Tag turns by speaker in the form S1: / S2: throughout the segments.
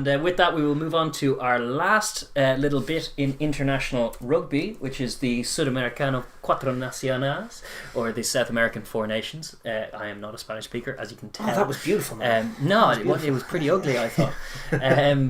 S1: And with that, we will move on to our last little bit in international rugby, which is the Sudamericano Cuatro Naciones, or the South American Four Nations. I am not a Spanish speaker, as you can tell.
S2: Oh, that was beautiful, man.
S1: It was pretty ugly, I thought.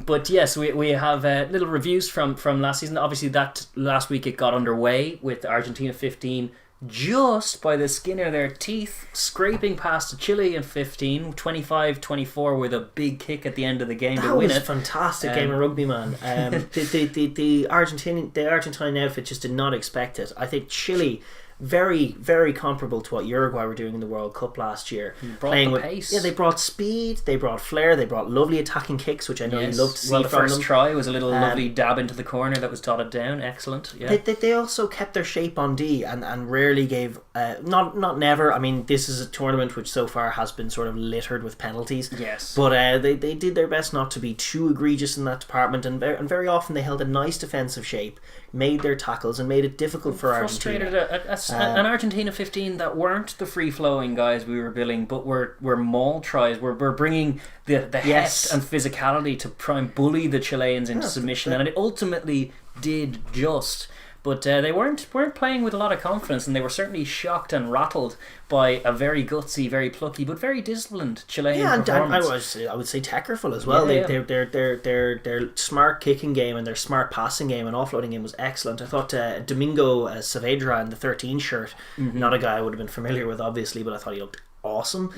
S1: But yes, we have little reviews from last season. Obviously, that last week it got underway with Argentina 15 just by the skin of their teeth, scraping past Chile in 15, 25-24 with a big kick at the end of the game to win it.
S2: That was a fantastic game of rugby, man. The Argentine outfit just did not expect it. I think Chile, very, very comparable to what Uruguay were doing in the World Cup last year.
S1: Pace.
S2: Yeah, they brought speed, they brought flair, they brought lovely attacking kicks, which I know you love to see from them.
S1: The first try was a little lovely dab into the corner that was dotted down. Excellent. Yeah.
S2: They also kept their shape on D and rarely gave not never. I mean, this is a tournament which so far has been sort of littered with penalties.
S1: Yes.
S2: But they did their best not to be too egregious in that department, and very often they held a nice defensive shape, made their tackles, and made it difficult for Argentina.
S1: An Argentina 15 that weren't the free-flowing guys we were billing, but were maul tries. We're bringing the heft and physicality to try and bully the Chileans into submission, and it ultimately did just. But they weren't playing with a lot of confidence, and they were certainly shocked and rattled by a very gutsy, very plucky, but very disciplined Chilean performance.
S2: And I would say technical as well. Their smart kicking game and their smart passing game and offloading game was excellent. I thought Domingo Saavedra in the 13 shirt, not a guy I would have been familiar with, obviously, but I thought he looked awesome.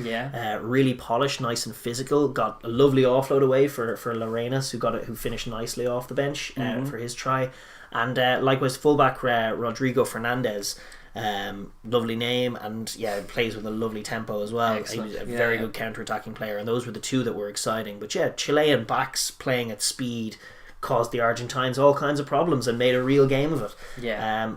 S2: Really polished, nice and physical. Got a lovely offload away for Lorenas, who finished nicely off the bench for his try. And likewise, fullback Rodrigo Fernandez, lovely name, and plays with a lovely tempo as well. Excellent. He was a very good counter-attacking player, and those were the two that were exciting. But Chilean backs playing at speed caused the Argentines all kinds of problems and made a real game of it.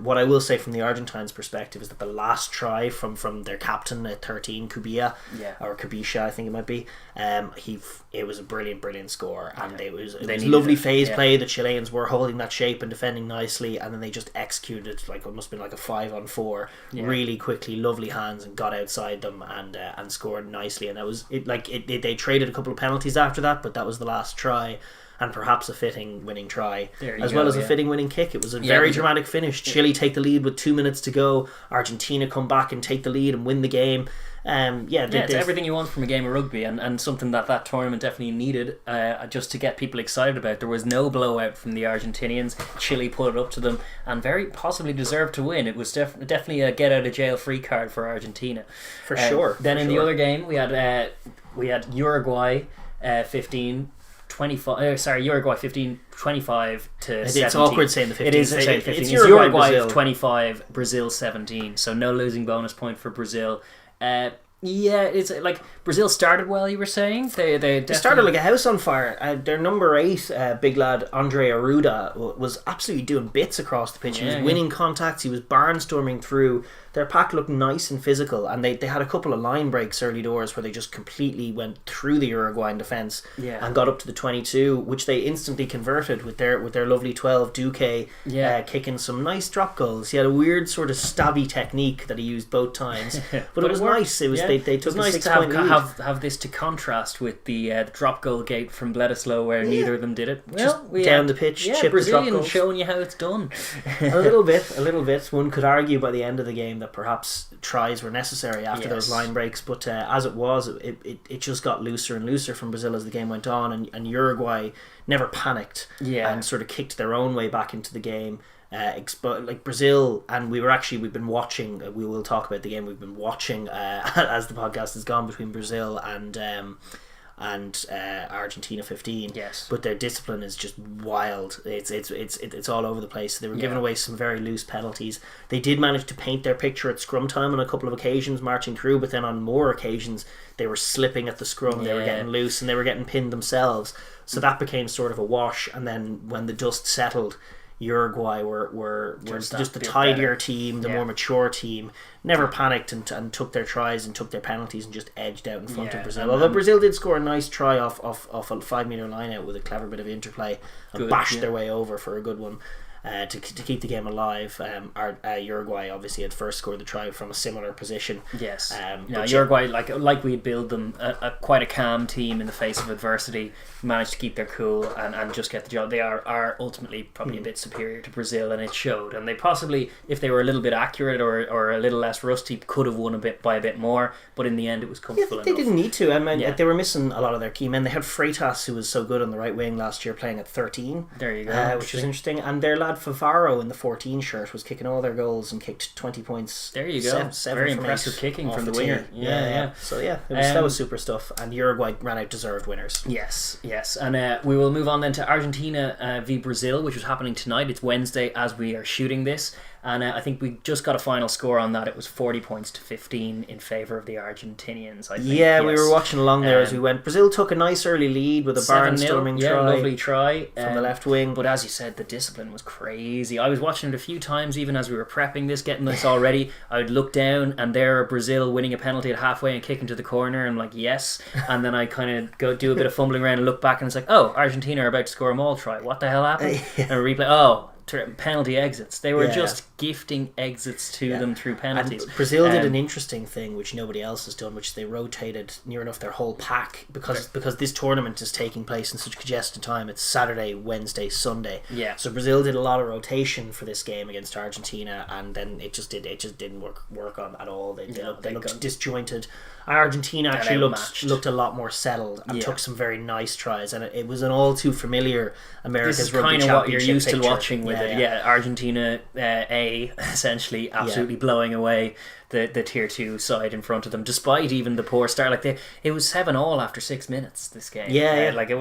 S2: What I will say from the Argentines' perspective is that the last try from their captain at 13, or Kubisha, I think it might be, it was a brilliant score, and it was lovely phase play. The Chileans were holding that shape and defending nicely, and then they just executed like it must have been like a 5-on-4 really quickly, lovely hands, and got outside them and scored nicely. And that was it. They traded a couple of penalties after that, but that was the last try. And perhaps a fitting winning try, as well as a fitting winning kick. It was a very dramatic finish. Chile take the lead with 2 minutes to go. Argentina come back and take the lead and win the game.
S1: It's everything you want from a game of rugby, and something that tournament definitely needed, just to get people excited about. There was no blowout from the Argentinians. Chile put it up to them and very possibly deserved to win. It was definitely a get out of jail free card for Argentina,
S2: for sure.
S1: Then in the other game we had Uruguay 15. 25. Uruguay 15, 25 to 17.
S2: It's awkward saying the 15.
S1: It is saying 15. It's Uruguay 25, Brazil 17. So no losing bonus point for Brazil. It's like Brazil started well. You were saying they
S2: started like a house on fire. Their number 8, big lad Andre Arruda, was absolutely doing bits across the pitch. He was winning contacts. He was barnstorming through. Their pack looked nice and physical, and they had a couple of line breaks early doors where they just completely went through the Uruguayan defence and got up to the 22, which they instantly converted with their lovely 12 Duque kicking some nice drop goals. He had a weird sort of stabby technique that he used both times, but it was nice. It was they took
S1: nice
S2: a 6-point lead.
S1: Have this to contrast with the drop goal gate from Bledisloe where neither of them did it.
S2: Down the pitch, chip
S1: Brazilian
S2: the drop goals.
S1: Showing you how it's done.
S2: a little bit. One could argue by the end of the game that perhaps tries were necessary after those line breaks, but as it was, it just got looser and looser from Brazil as the game went on, and Uruguay never panicked and sort of kicked their own way back into the game. Like Brazil, and we've been watching, we will talk about the game, we've been watching as the podcast has gone between Brazil and Argentina 15. But their discipline is just wild. It's all over the place. They were giving away some very loose penalties. They did manage to paint their picture at scrum time on a couple of occasions, marching through, but then on more occasions they were slipping at the scrum. They were getting loose and they were getting pinned themselves, so that became sort of a wash. And then when the dust settled, Uruguay were just the tidier team, the more mature team, never panicked and took their tries and took their penalties and just edged out in front of Brazil. Although Brazil did score a nice try off a 5 metre line out with a clever bit of interplay and bashed their way over for a good one. to keep the game alive. Uruguay obviously had first scored the try from a similar position.
S1: Yes. Uruguay, like we'd build them quite a calm team in the face of adversity, managed to keep their cool and just get the job. They are ultimately probably a bit superior to Brazil, and it showed. And they possibly, if they were a little bit accurate or a little less rusty, could have won by a bit more. But in the end, it was comfortable enough.
S2: They didn't need to. I mean, they were missing a lot of their key men. They had Freitas, who was so good on the right wing last year, playing at 13.
S1: There you go.
S2: Which was interesting. And their lad Favaro in the 14 shirt was kicking all their goals and kicked 20 points.
S1: There you go. Very impressive kicking from the winger. Yeah.
S2: So that was super stuff. And Uruguay ran out deserved winners.
S1: Yes. And we will move on then to Argentina v Brazil, which was happening tonight. It's Wednesday as we are shooting this. And I think we just got a final score on that. It was 40 points to 15 in favour of the Argentinians, I think.
S2: Yeah, yes. We were watching along there as we went. Brazil took a nice early lead with a barnstorming try.
S1: Lovely try.
S2: From the left wing.
S1: But as you said, the discipline was crazy. I was watching it a few times, even as we were prepping this, getting this all ready. I would look down and there Brazil winning a penalty at halfway and kicking to the corner, and I'm like, yes. And then I kind of go do a bit of fumbling around and look back, and it's like, oh, Argentina are about to score a maul try. What the hell happened? And a replay, penalty exits. They were just gifting exits to them through penalties.
S2: And Brazil did an interesting thing which nobody else has done, which they rotated near enough their whole pack because this tournament is taking place in such congested time. It's Saturday, Wednesday, Sunday.
S1: Yeah.
S2: So Brazil did a lot of rotation for this game against Argentina, and then it just didn't work on at all. They looked disjointed. Argentina actually looked a lot more settled and took some very nice tries, and it was an all too familiar America's Rugby Championship. This is kind of what you're used to watching
S1: with it. Yeah, Argentina essentially absolutely blowing away the tier 2 side in front of them, despite even the poor start. Like it was 7-7 after 6 minutes. This game,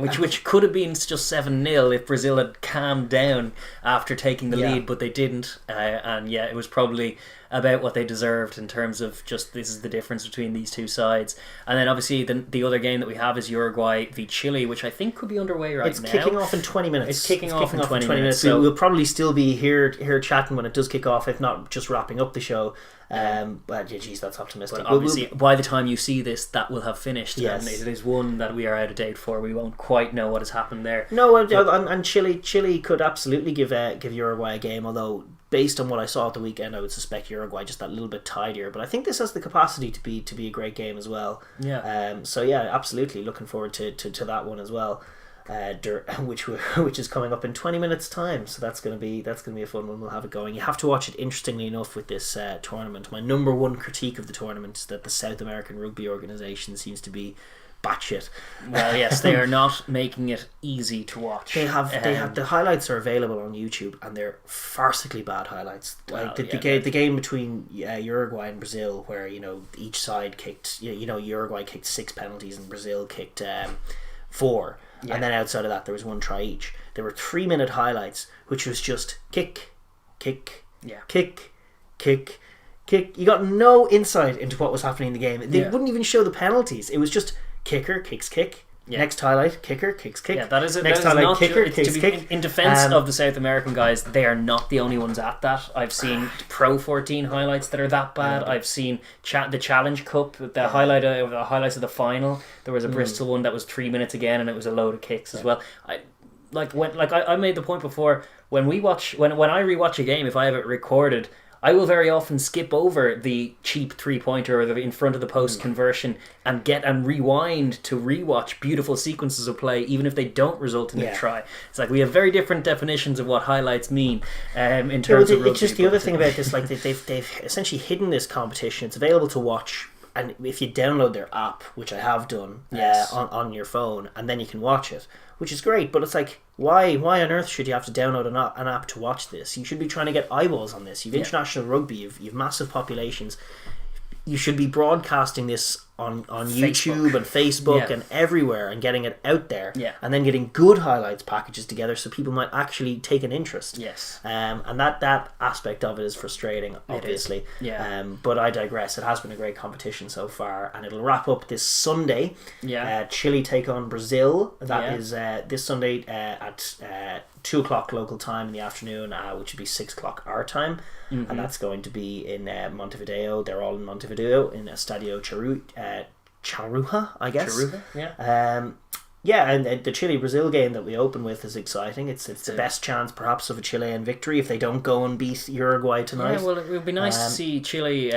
S1: which could have been just 7-0 if Brazil had calmed down after taking the lead, but they didn't. It was probably about what they deserved in terms of just this is the difference between these two sides. And then obviously the other game that we have is Uruguay v Chile, which I think could be underway right now.
S2: It's kicking off in 20 minutes.
S1: It's kicking off in 20 minutes.
S2: So we'll probably still be here chatting when it does kick off, if not just wrapping up the show. But geez, that's optimistic.
S1: But obviously, by the time you see this, that will have finished. Yes. And it is one that we are out of date for. We won't quite know what has happened there.
S2: No, and Chile could absolutely give Uruguay a game, although based on what I saw at the weekend, I would suspect Uruguay just that little bit tidier. But I think this has the capacity to be a great game as well.
S1: Yeah.
S2: Absolutely looking forward to that one as well. Which is coming up in 20 minutes time, so that's gonna be a fun one. We'll have it going. You have to watch it. Interestingly enough, with this tournament, my number one critique of the tournament is that the South American Rugby Organization seems to be batshit.
S1: Well, yes, they are not making it easy to watch.
S2: They have the highlights are available on YouTube, and they're farcically bad highlights. Like the game between Uruguay and Brazil, where each side kicked, Uruguay kicked 6 penalties and Brazil kicked 4. Yeah. And then outside of that, there was 1 try each. There were 3-minute highlights, which was just kick, kick, kick, kick, kick. You got no insight into what was happening in the game. They wouldn't even show the penalties. It was just kicker, kicks, kick. Yeah. Next highlight, kicker, kicks, kick.
S1: Yeah, that is it. Next highlight, kicker, kicks, kick. In defense of the South American guys, they are not the only ones at that. I've seen Pro 14 highlights that are that bad. I've seen the Challenge Cup, the highlights of the final. There was a Bristol one that was 3 minutes again, and it was a load of kicks as well. I made the point before, when I rewatch a game, if I have it recorded, I will very often skip over the cheap 3-pointer or the in front of the post conversion and rewind to rewatch beautiful sequences of play, even if they don't result in a try. It's like we have very different definitions of what highlights mean in terms of rugby.
S2: It's just the other thing about this, like they've essentially hidden this competition. It's available to watch, and if you download their app, which I have done, on your phone, and then you can watch it, which is great. But it's like, why on earth should you have to download an app to watch this? You should be trying to get eyeballs on this. You've international rugby, you've massive populations. You should be broadcasting this on YouTube and Facebook and everywhere, and getting it out there, and then getting good highlights packages together so people might actually take an interest.
S1: Yes.
S2: And that aspect of it is frustrating, obviously. But I digress. It has been a great competition so far, and it'll wrap up this Sunday. Chile take on Brazil. That is this Sunday at 2 o'clock local time in the afternoon, which would be 6 o'clock our time. And that's going to be in Montevideo. They're all in Montevideo in Estadio Charuja, I guess.
S1: Charuja, yeah.
S2: Yeah, and the Chile-Brazil game that we open with is exciting. It's the best chance, perhaps, of a Chilean victory if they don't go and beat Uruguay tonight.
S1: Yeah, well, it would be nice to see Chile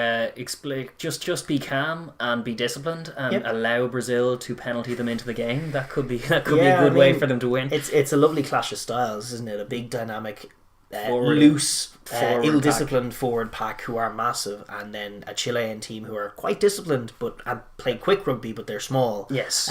S1: just be calm and be disciplined and allow Brazil to penalty them into the game. That could be a good way for them to win.
S2: It's a lovely clash of styles, isn't it? A big dynamic, loose, ill-disciplined forward pack who are massive, and then a Chilean team who are quite disciplined but play quick rugby, but they're small.
S1: Yes.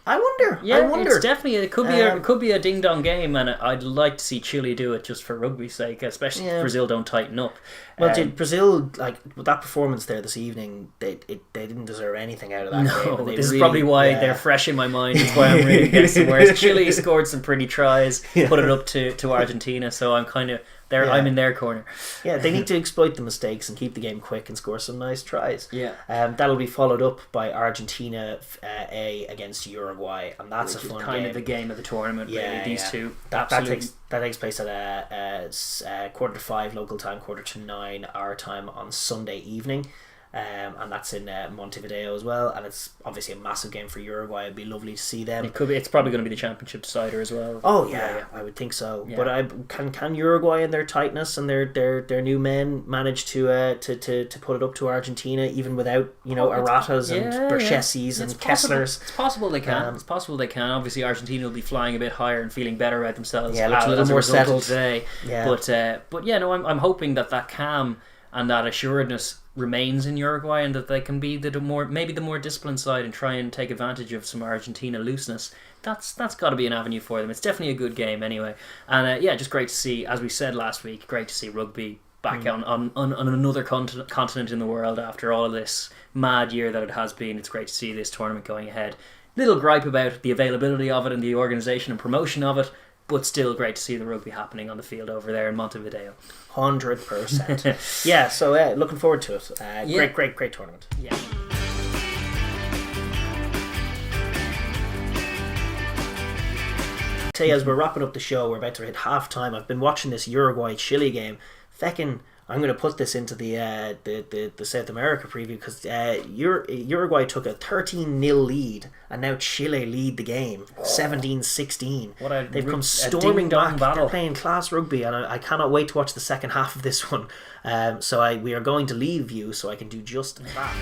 S2: I wonder.
S1: It's definitely it could be a ding dong game, and I'd like to see Chile do it just for rugby's sake, especially if Brazil don't tighten up.
S2: Well, Brazil, like with that performance there this evening, they didn't deserve anything out of that game.
S1: This is probably why they're fresh in my mind. It's why I'm really against them. Whereas Chile scored some pretty tries, put it up to Argentina, so I'm kind of there. I'm in their corner.
S2: Yeah, they need to exploit the mistakes and keep the game quick and score some nice tries.
S1: Yeah,
S2: that'll be followed up by Argentina A against Uruguay, and that's a fun
S1: kind
S2: game.
S1: of the game of the tournament. Yeah, really, these two.
S2: That takes place at 4:45 local time, 8:45 our time on Sunday evening. And that's in Montevideo as well, and it's obviously a massive game for Uruguay. It'd be lovely to see them.
S1: It's probably going to be the championship decider as well.
S2: Oh yeah, I would think so. Yeah. But can Uruguay in their tightness and their new men manage to put it up to Argentina even without Aratas and Berchessis and Kesslers?
S1: It's possible they can. It's possible they can. Obviously, Argentina will be flying a bit higher and feeling better about themselves.
S2: Yeah, looks a little more settled
S1: today. Yeah. But I'm hoping that calm and that assuredness remains in Uruguay, and that they can be the more disciplined side and try and take advantage of some Argentina looseness. That's got to be an avenue for them. It's definitely a good game anyway, and just great to see, as we said last week, great to see rugby back on another continent in the world after all of this mad year that it has been. It's great to see this tournament going ahead. Little gripe about the availability of it and the organisation and promotion of it, but still great to see the rugby happening on the field over there in Montevideo.
S2: 100%. Yeah, so looking forward to it. Great tournament.
S1: Yeah.
S2: Tell you, as we're wrapping up the show, we're about to hit half time. I've been watching this Uruguay-Chile game. Feckin', I'm going to put this into the South America preview, because Uruguay took a 13-0 lead, and now Chile lead the game 17-16. They've come storming back. They're playing class rugby, and I cannot wait to watch the second half of this one. So we are going to leave you so I can do just that.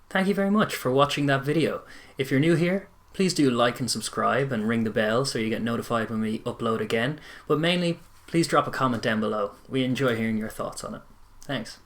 S1: Thank you very much for watching that video. If you're new here, please do like and subscribe and ring the bell so you get notified when we upload again. But mainly, please drop a comment down below. We enjoy hearing your thoughts on it. Thanks.